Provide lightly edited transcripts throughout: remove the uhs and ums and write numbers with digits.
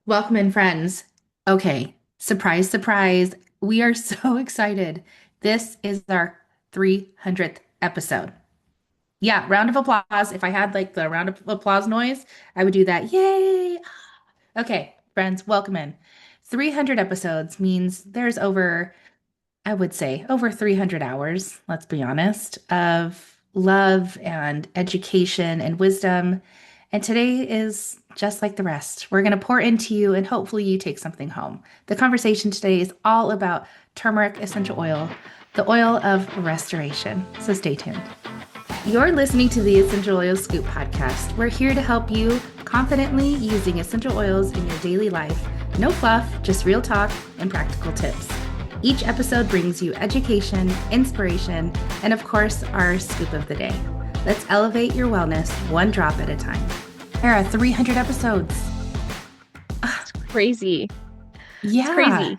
Welcome in, friends. Okay, surprise, surprise. We are so excited. This is our 300th episode. Yeah, round of applause. If I had like the round of applause noise, I would do that. Yay! Okay, friends, welcome in. 300 episodes means there's over, I would say, over 300 hours, let's be honest, of love and education and wisdom. And today is just like the rest. We're going to pour into you and hopefully you take something home. The conversation today is all about turmeric essential oil, the oil of restoration. So stay tuned. You're listening to the Essential Oils Scoop podcast. We're here to help you confidently using essential oils in your daily life. No fluff, just real talk and practical tips. Each episode brings you education, inspiration, and of course, our scoop of the day. Let's elevate your wellness one drop at a time. Era 300 episodes. Crazy. It's Yeah. crazy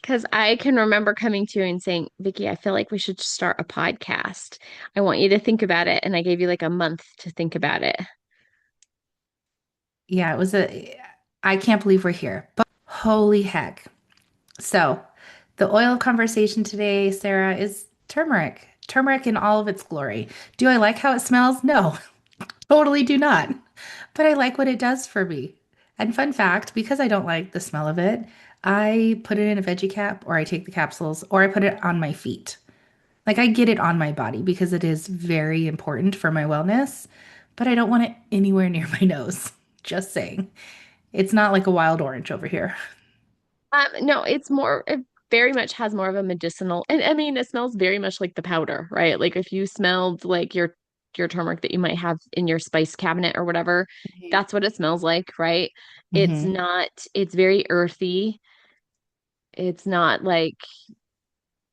because I can remember coming to you and saying, Vicky, I feel like we should start a podcast. I want you to think about it. And I gave you like a month to think about it. Yeah, I can't believe we're here, but holy heck. So, the oil of conversation today, Sarah, is turmeric. Turmeric in all of its glory. Do I like how it smells? No, totally do not. But I like what it does for me. And fun fact, because I don't like the smell of it, I put it in a veggie cap or I take the capsules or I put it on my feet. Like I get it on my body because it is very important for my wellness, but I don't want it anywhere near my nose. Just saying. It's not like a wild orange over here. No, it very much has more of a medicinal, and I mean, it smells very much like the powder, right? Like if you smelled like your turmeric that you might have in your spice cabinet or whatever, that's what it smells like, right? It's Mm-hmm. not, it's very earthy. It's not like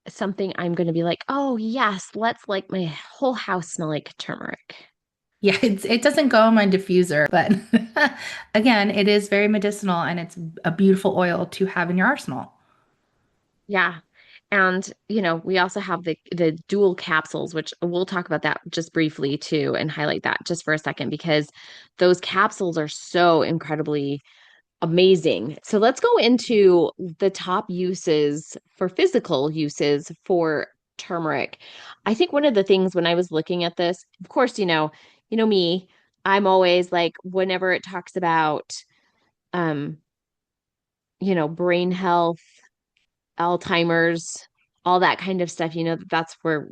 something I'm going to be like, oh, yes, let's like my whole house smell like turmeric. Yeah, it doesn't go in my diffuser, but again, it is very medicinal and it's a beautiful oil to have in your arsenal. Yeah. And, we also have the dual capsules, which we'll talk about that just briefly too, and highlight that just for a second, because those capsules are so incredibly amazing. So let's go into the top uses for physical uses for turmeric. I think one of the things when I was looking at this, of course, me, I'm always like whenever it talks about um, brain health, Alzheimer's, all that kind of stuff, that's where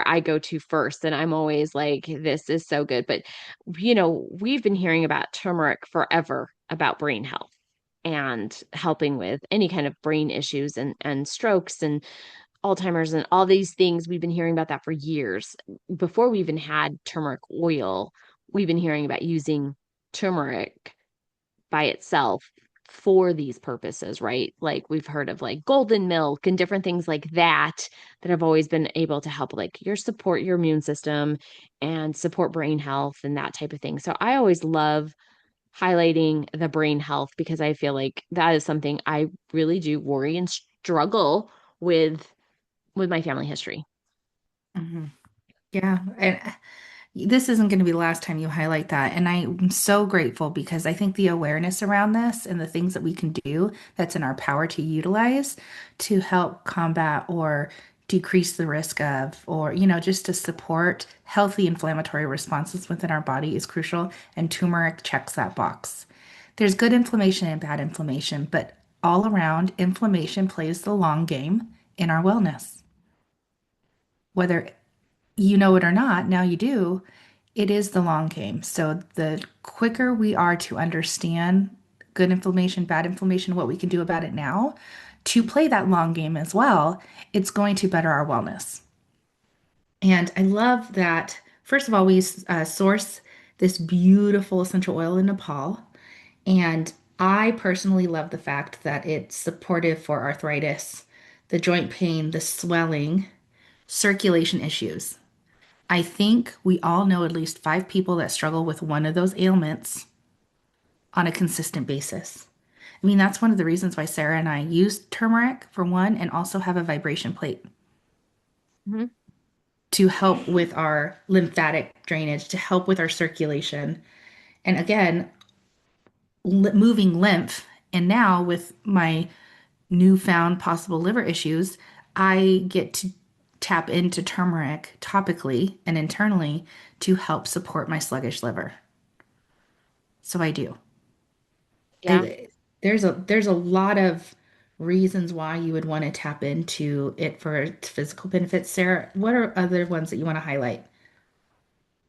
I go to first. And I'm always like, this is so good. But we've been hearing about turmeric forever about brain health and helping with any kind of brain issues and strokes and Alzheimer's and all these things. We've been hearing about that for years. Before we even had turmeric oil, we've been hearing about using turmeric by itself for these purposes, right? Like we've heard of like golden milk and different things like that that have always been able to help like your immune system and support brain health and that type of thing. So I always love highlighting the brain health because I feel like that is something I really do worry and struggle with my family history. Hmm. Yeah, and this isn't going to be the last time you highlight that. And I'm so grateful because I think the awareness around this and the things that we can do that's in our power to utilize to help combat or decrease the risk of, or, just to support healthy inflammatory responses within our body is crucial. And turmeric checks that box. There's good inflammation and bad inflammation, but all around, inflammation plays the long game in our wellness. Whether you know it or not, now you do, it is the long game. So the quicker we are to understand good inflammation, bad inflammation, what we can do about it now to play that long game as well, it's going to better our wellness. And I love that, first of all, we source this beautiful essential oil in Nepal. And I personally love the fact that it's supportive for arthritis, the joint pain, the swelling, circulation issues. I think we all know at least 5 people that struggle with one of those ailments on a consistent basis. I mean, that's one of the reasons why Sarah and I use turmeric for one and also have a vibration plate Mhm. to help with our lymphatic drainage, to help with our circulation. And again, moving lymph And now with my newfound possible liver issues, I get to tap into turmeric topically and internally to help support my sluggish liver. So I do. Yeah. It, there's a lot of reasons why you would want to tap into it for its physical benefits. Sarah, what are other ones that you want to highlight?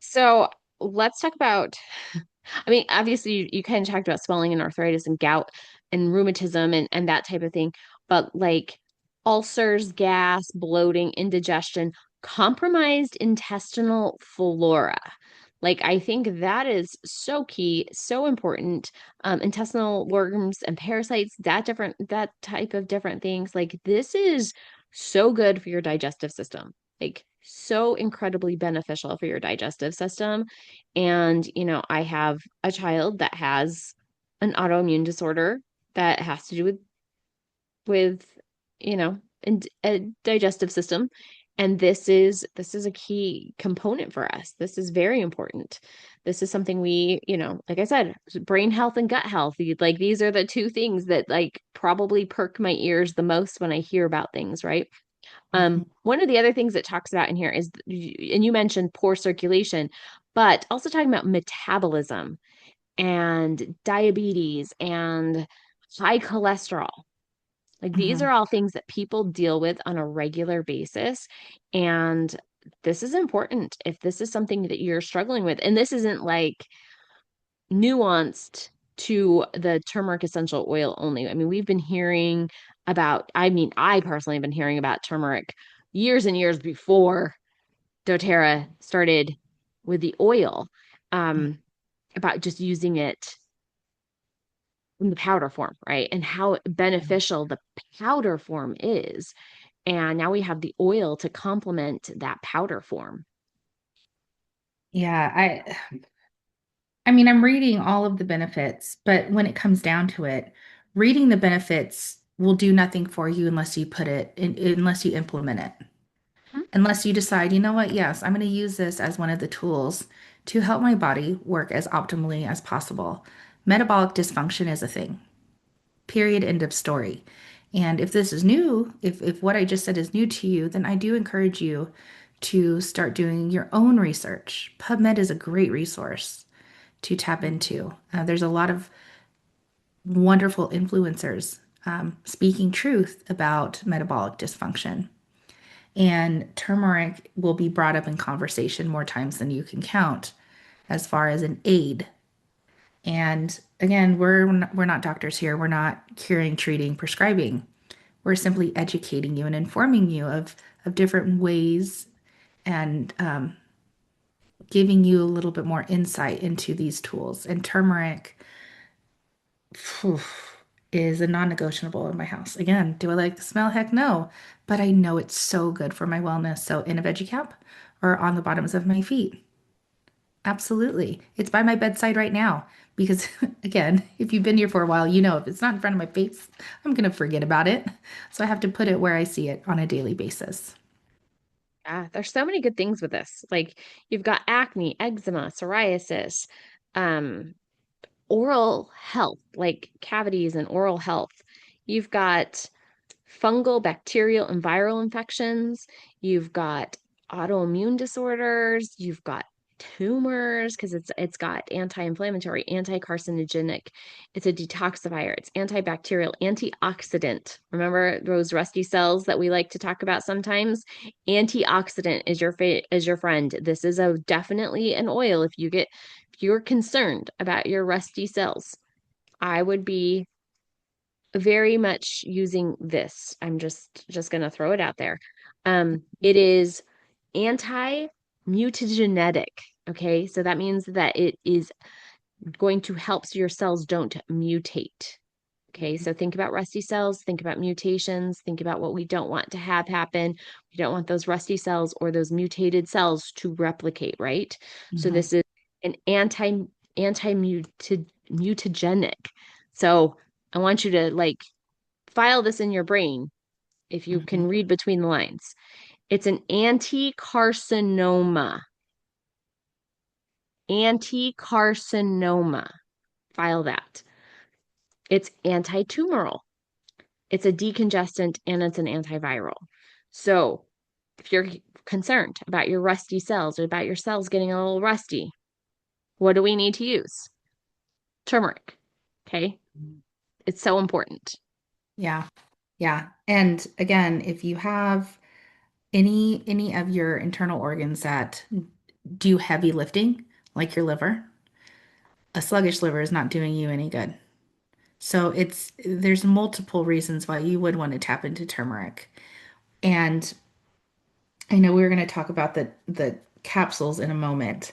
So let's talk about, I mean, obviously you kind of talked about swelling and arthritis and gout and rheumatism and that type of thing, but like ulcers, gas, bloating, indigestion, compromised intestinal flora. Like I think that is so key, so important. Intestinal worms and parasites, that type of different things. Like this is so good for your digestive system. Like so incredibly beneficial for your digestive system. And, I have a child that has an autoimmune disorder that has to do with, a digestive system. And this is a key component for us. This is very important. This is something we, like I said, brain health and gut health. Like these are the two things that like probably perk my ears the most when I hear about things, right? Mhm. One of the other things it talks about in here is, and you mentioned poor circulation, but also talking about metabolism and diabetes and high cholesterol. Like these Mhm. are all things that people deal with on a regular basis. And this is important if this is something that you're struggling with. And this isn't like nuanced to the turmeric essential oil only. I mean, we've been hearing about, I mean, I personally have been hearing about turmeric years and years before doTERRA started with the oil, um, about just using it in the powder form, right? And how beneficial the powder form is. And now we have the oil to complement that powder form. Yeah, I mean, I'm reading all of the benefits, but when it comes down to it, reading the benefits will do nothing for you unless you put it in, unless you implement it. Unless you decide, you know what, yes, I'm going to use this as one of the tools to help my body work as optimally as possible. Metabolic dysfunction is a thing. Period. End of story. And if this is new, if what I just said is new to you, then I do encourage you to start doing your own research. PubMed is a great resource to tap into. There's a lot of wonderful influencers speaking truth about metabolic dysfunction. And turmeric will be brought up in conversation more times than you can count as far as an aid. And again, we're not doctors here. We're not curing, treating, prescribing. We're simply educating you and informing you of different ways and giving you a little bit more insight into these tools. And turmeric phew, is a non-negotiable in my house. Again, do I like the smell? Heck no. But I know it's so good for my wellness. So in a veggie cap or on the bottoms of my feet. Absolutely. It's by my bedside right now. Because again, if you've been here for a while, you know if it's not in front of my face, I'm gonna forget about it. So I have to put it where I see it on a daily basis. Yeah, there's so many good things with this. Like you've got acne, eczema, psoriasis, um, oral health, like cavities and oral health. You've got fungal, bacterial, and viral infections. You've got autoimmune disorders. You've got tumors because it's got anti-inflammatory, anti-carcinogenic. It's a detoxifier. It's antibacterial, antioxidant. Remember those rusty cells that we like to talk about sometimes? Antioxidant is your friend. This is a definitely an oil if you're concerned about your rusty cells. I would be very much using this. I'm just going to throw it out there. It is anti-mutagenetic. Okay, so that means that it is going to help so your cells don't mutate. Okay, so think about rusty cells, think about mutations, think about what we don't want to have happen. We don't want those rusty cells or those mutated cells to replicate, right? So Mhm. this is an mutagenic. So I want you to like file this in your brain if you Mhm. can read between the lines. It's an anti-carcinoma. Anti-carcinoma. File that. It's anti-tumoral. It's a decongestant and it's an antiviral. So if you're concerned about your rusty cells or about your cells getting a little rusty, what do we need to use? Turmeric. Okay. It's so important. Yeah. Yeah. And again, if you have any of your internal organs that do heavy lifting, like your liver, a sluggish liver is not doing you any good. So there's multiple reasons why you would want to tap into turmeric. And I know we are going to talk about the capsules in a moment,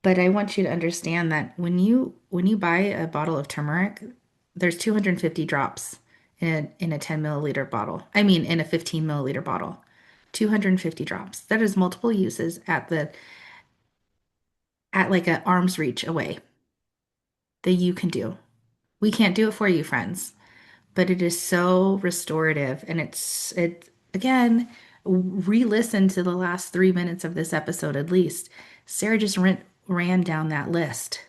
but I want you to understand that when you buy a bottle of turmeric, there's 250 drops in a 10 milliliter bottle. I mean, in a 15 milliliter bottle. 250 drops. That is multiple uses at like an arm's reach away that you can do. We can't do it for you, friends, but it is so restorative and it again, re-listen to the last 3 minutes of this episode at least. Sarah just ran down that list.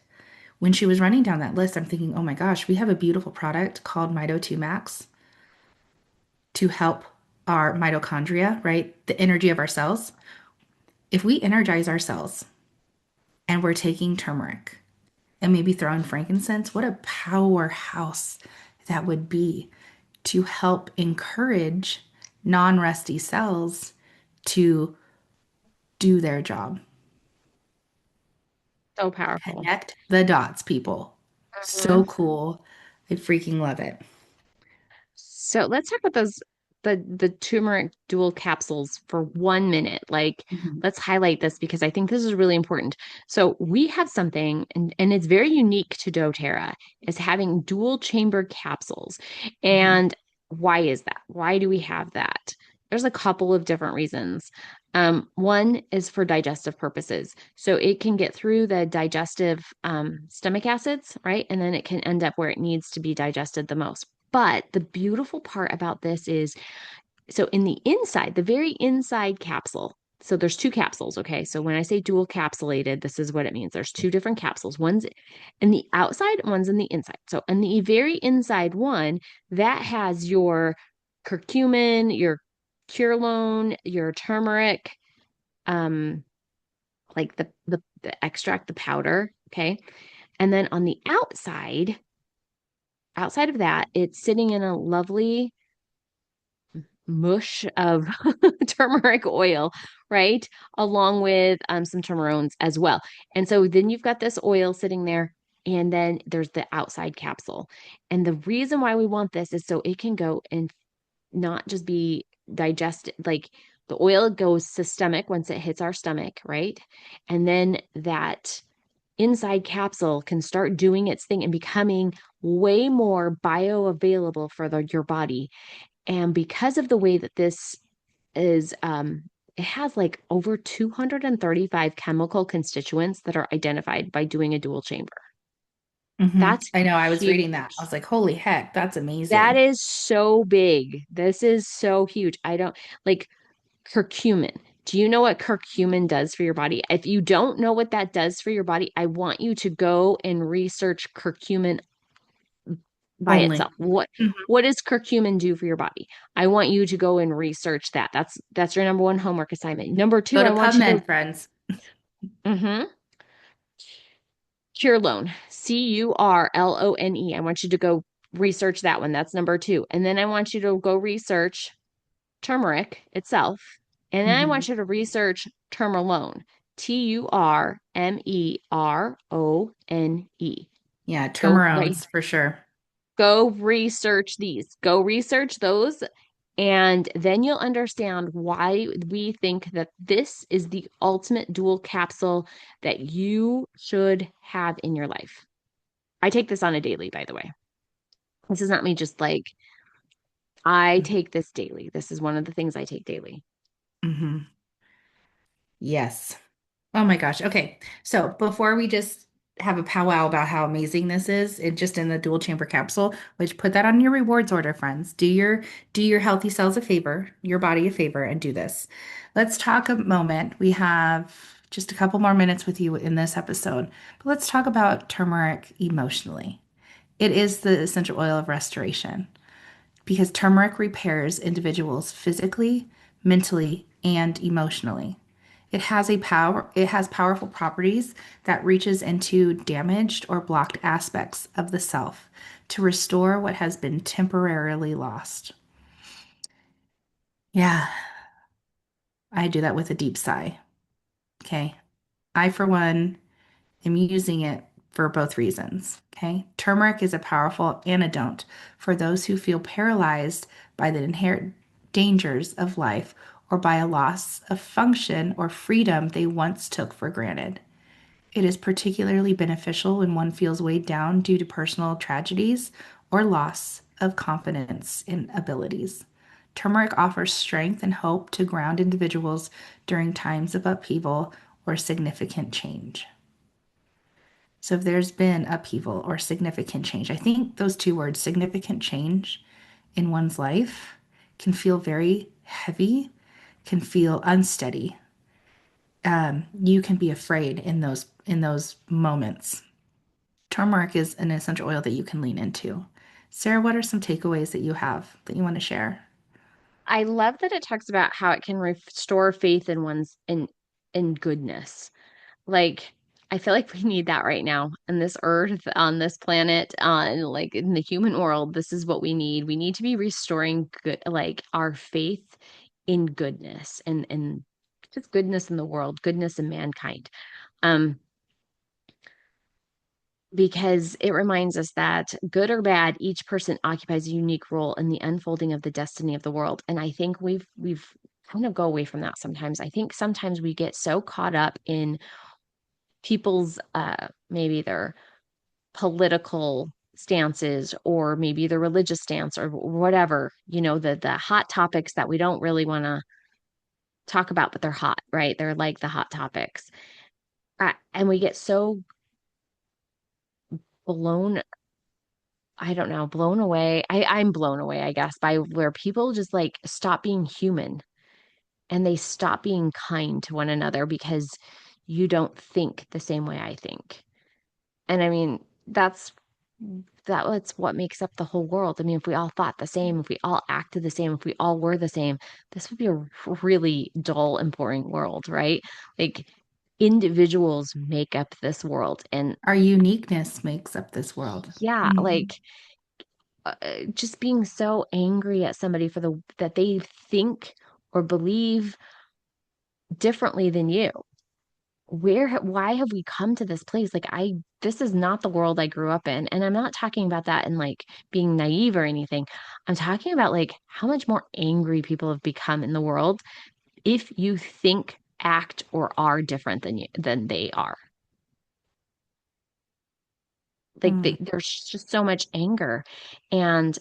When she was running down that list, I'm thinking, oh my gosh, we have a beautiful product called Mito 2 Max to help our mitochondria, right? The energy of our cells. If we energize our cells and we're taking turmeric and maybe throw in frankincense, what a powerhouse that would be to help encourage non-rusty cells to do their job. So powerful. Connect the dots, people. So Mhm. cool. I freaking love it. So let's talk about the turmeric dual capsules for 1 minute. Like, Mhm, let's highlight this because I think this is really important. So we have something, and it's very unique to doTERRA, is having dual chamber capsules. mhm, And why is that? Why do we have that? There's a couple of different reasons. One is for digestive purposes. So it can get through the digestive stomach acids, right? And then it can end up where it needs to be digested the most. But the beautiful part about this is so in the inside, the very inside capsule, so there's two capsules, okay? So when I say dual capsulated, this is what it means. There's two different capsules. One's in the outside, one's in the inside. So in the very inside one, that has your curcumin, your curlone, your turmeric, um, like the extract, the powder, okay? And then on the outside of that, it's sitting in a lovely mush of turmeric oil, right? Along with some turmerones as well. And so then you've got this oil sitting there, and then there's the outside capsule. And the reason why we want this is so it can go and not just be digested, like the oil goes systemic once it hits our stomach, right? And then that inside capsule can start doing its thing and becoming way more bioavailable for your body. And because of the way that this is, it has like over 235 chemical constituents that are identified by doing a dual chamber. That's I know, I was reading that. I huge. was like, holy heck, that's That amazing. is so big. This is so huge. I don't like curcumin. Do you know what curcumin does for your body? If you don't know what that does for your body, I want you to go and research curcumin by Only. itself. What does curcumin do for your body? I want you to go and research that. That's your number one homework assignment. Number Go two, to I want you to PubMed, friends. mhm, Curlone, Curlone. I want you to go research that one. That's number two. And then I want you to go research turmeric itself. And then I Mhm. want you to research Turmalone, Turmerone. Yeah, Go right, turmerones for sure. go research these. Go research those. And then you'll understand why we think that this is the ultimate dual capsule that you should have in your life. I take this on a daily, by the way. This is not me just like, I take this daily. This is one of the things I take daily. Hmm. Yes. Oh my gosh. Okay. So before we just have a powwow about how amazing this is, it just in the dual chamber capsule, which put that on your rewards order, friends. Do your healthy cells a favor, your body a favor, and do this. Let's talk a moment. We have just a couple more minutes with you in this episode, but let's talk about turmeric emotionally. It is the essential oil of restoration because turmeric repairs individuals physically, mentally, and emotionally. It has powerful properties that reaches into damaged or blocked aspects of the self to restore what has been temporarily lost. Yeah, I do that with a deep sigh. Okay. I, for one, am using it for both reasons. Okay. Turmeric is a powerful antidote for those who feel paralyzed by the inherent dangers of life or by a loss of function or freedom they once took for granted. It is particularly beneficial when one feels weighed down due to personal tragedies or loss of confidence in abilities. Turmeric offers strength and hope to ground individuals during times of upheaval or significant change. So, if there's been upheaval or significant change, I think those two words, significant change in one's life, can feel very heavy, can feel unsteady. You can be afraid in those moments. Turmeric is an essential oil that you can lean into. Sarah, what are some takeaways that you have that you want to share? I love that it talks about how it can restore faith in one's in goodness. Like, I feel like we need that right now on this earth, on this planet, on like in the human world. This is what we need. We need to be restoring good, like our faith in goodness and just goodness in the world, goodness in mankind. Um, because it reminds us that good or bad, each person occupies a unique role in the unfolding of the destiny of the world. And I think we've kind of go away from that sometimes. I think sometimes we get so caught up in people's maybe their political stances or maybe the religious stance or whatever, the hot topics that we don't really want to talk about, but they're hot, right? They're like the hot topics. And we get so blown, I don't know, blown away. I'm blown away, I guess, by where people just like stop being human and they stop being kind to one another because you don't think the same way I think. And I mean, that's what makes up the whole world. I mean, if we all thought the same, if we all acted the same, if we all were the same, this would be a really dull and boring world, right? Like individuals make up this world. And Our uniqueness makes up this world. yeah, Mhm. like just being so angry at somebody for that they think or believe differently than you. Why have we come to this place? Like this is not the world I grew up in. And I'm not talking about that in like being naive or anything. I'm talking about like how much more angry people have become in the world if you think, act, or are different than they are. Like Mm. there's just so much anger. And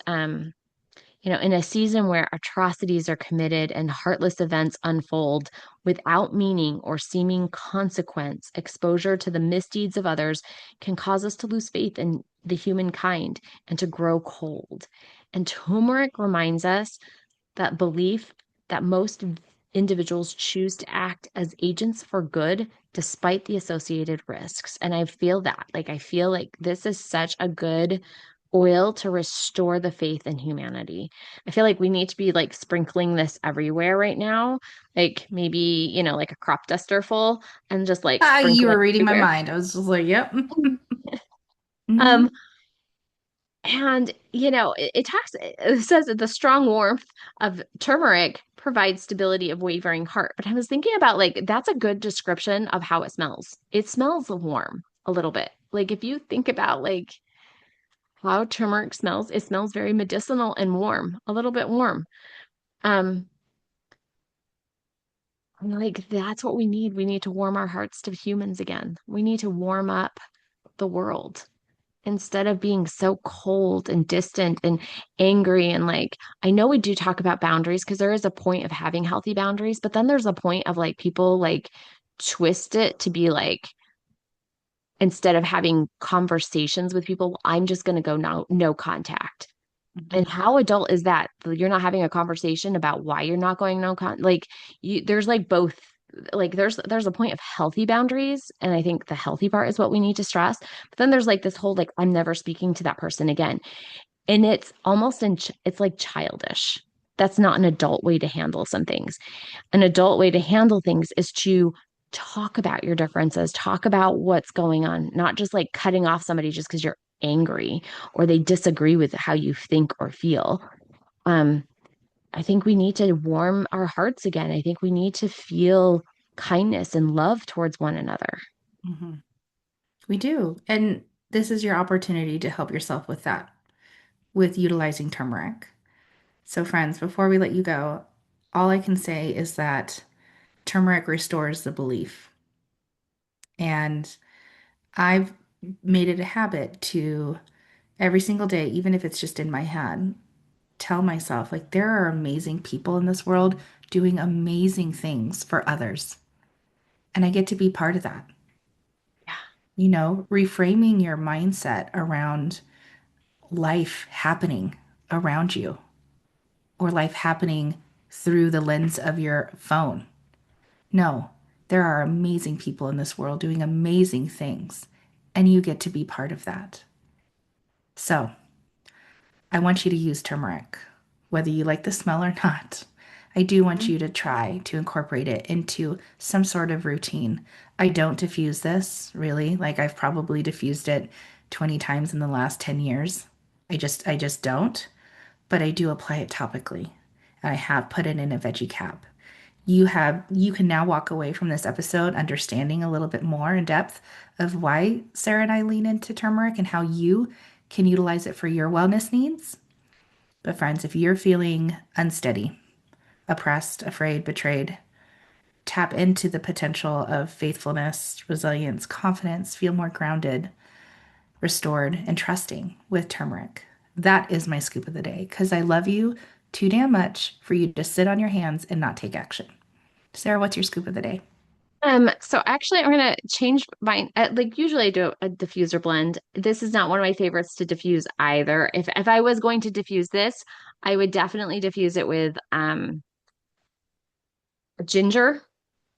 in a season where atrocities are committed and heartless events unfold without meaning or seeming consequence, exposure to the misdeeds of others can cause us to lose faith in the humankind and to grow cold. And turmeric reminds us that belief that most individuals choose to act as agents for good despite the associated risks. And I feel that, like, I feel like this is such a good oil to restore the faith in humanity. I feel like we need to be like sprinkling this everywhere right now, like maybe, like a crop duster full and just like Ah, you sprinkle it were reading my everywhere. mind. I was just like, yep. Um, Hmm. And, it talks, it says that the strong warmth of turmeric provides stability of wavering heart. But I was thinking about like, that's a good description of how it smells. It smells warm a little bit. Like, if you think about like how turmeric smells, it smells very medicinal and warm, a little bit warm. Um, and, like, that's what we need. We need to warm our hearts to humans again. We need to warm up the world instead of being so cold and distant and angry. And like, I know we do talk about boundaries because there is a point of having healthy boundaries, but then there's a point of like people like twist it to be like, instead of having conversations with people, I'm just going to go no contact. And how adult is that? You're not having a conversation about why you're not going no con like there's like both. like there's a point of healthy boundaries, and I think the healthy part is what we need to stress. But then there's like this whole like I'm never speaking to that person again. And it's almost it's like childish. That's not an adult way to handle some things. An adult way to handle things is to talk about your differences, talk about what's going on, not just like cutting off somebody just because you're angry or they disagree with how you think or feel. Um, I think we need to warm our hearts again. I think we need to feel kindness and love towards one another. Hmm. We do. And this is your opportunity to help yourself with that, with utilizing turmeric. So, friends, before we let you go, all I can say is that turmeric restores the belief. And I've made it a habit to every single day, even if it's just in my head, tell myself, like, there are amazing people in this world doing amazing things for others. And I get to be part of that. Yeah. Reframing your mindset around life happening around you or life happening through the lens of your phone. No, there are amazing people in this world doing amazing things, and you get to be part of that. So, I want you to use turmeric, whether you like the smell or not. I do want Mhm. you to try to incorporate it into some sort of routine. I don't diffuse this really. Like I've probably diffused it 20 times in the last 10 years. I just don't, but I do apply it topically. And I have put it in a veggie cap. You can now walk away from this episode understanding a little bit more in depth of why Sarah and I lean into turmeric and how you can utilize it for your wellness needs. But friends, if you're feeling unsteady, oppressed, afraid, betrayed, tap into the potential of faithfulness, resilience, confidence, feel more grounded, restored, and trusting with turmeric. That is my scoop of the day because I love you too damn much for you to sit on your hands and not take action. Sarah, what's your scoop of the day? So actually I'm gonna change my like usually I do a diffuser blend. This is not one of my favorites to diffuse either. If I was going to diffuse this, I would definitely diffuse it with ginger.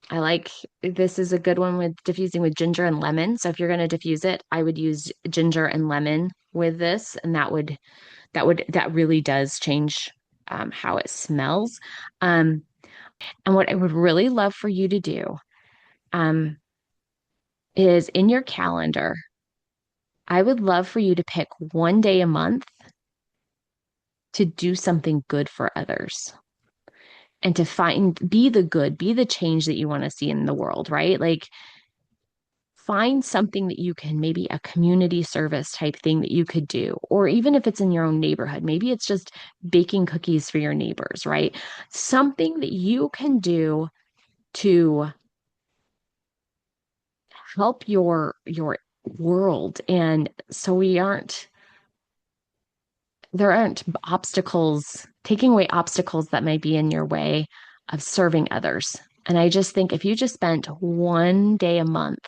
I like this is a good one with diffusing with ginger and lemon. So if you're gonna diffuse it, I would use ginger and lemon with this, and that really does change how it smells. Um, and what I would really love for you to do um is in your calendar. I would love for you to pick one day a month to do something good for others and to be the good, be the change that you want to see in the world, right? Like find something that you can, maybe a community service type thing that you could do, or even if it's in your own neighborhood, maybe it's just baking cookies for your neighbors, right? Something that you can do to help your world. And so there aren't obstacles, taking away obstacles that might be in your way of serving others. And I just think if you just spent one day a month,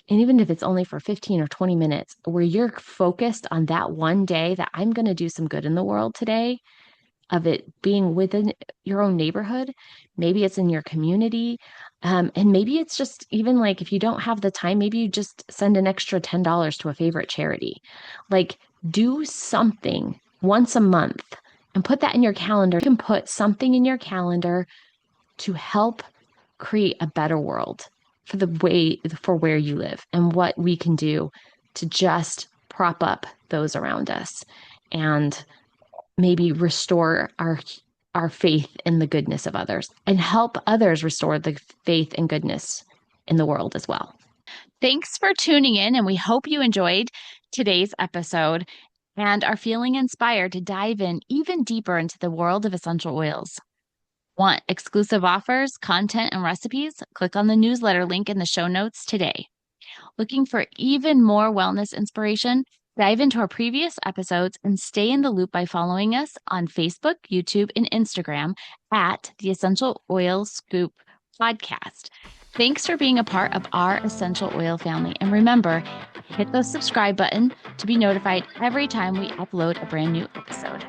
and even if it's only for 15 or 20 minutes, where you're focused on that one day that I'm going to do some good in the world today, of it being within your own neighborhood. Maybe it's in your community. And maybe it's just even like if you don't have the time, maybe you just send an extra $10 to a favorite charity. Like do something once a month and put that in your calendar. You can put something in your calendar to help create a better world for for where you live and what we can do to just prop up those around us and maybe restore our faith in the goodness of others and help others restore the faith and goodness in the world as well. Thanks for tuning in, and we hope you enjoyed today's episode and are feeling inspired to dive in even deeper into the world of essential oils. Want exclusive offers, content, and recipes? Click on the newsletter link in the show notes today. Looking for even more wellness inspiration? Dive into our previous episodes and stay in the loop by following us on Facebook, YouTube, and Instagram at the Essential Oil Scoop Podcast. Thanks for being a part of our Essential Oil family. And remember, hit the subscribe button to be notified every time we upload a brand new episode.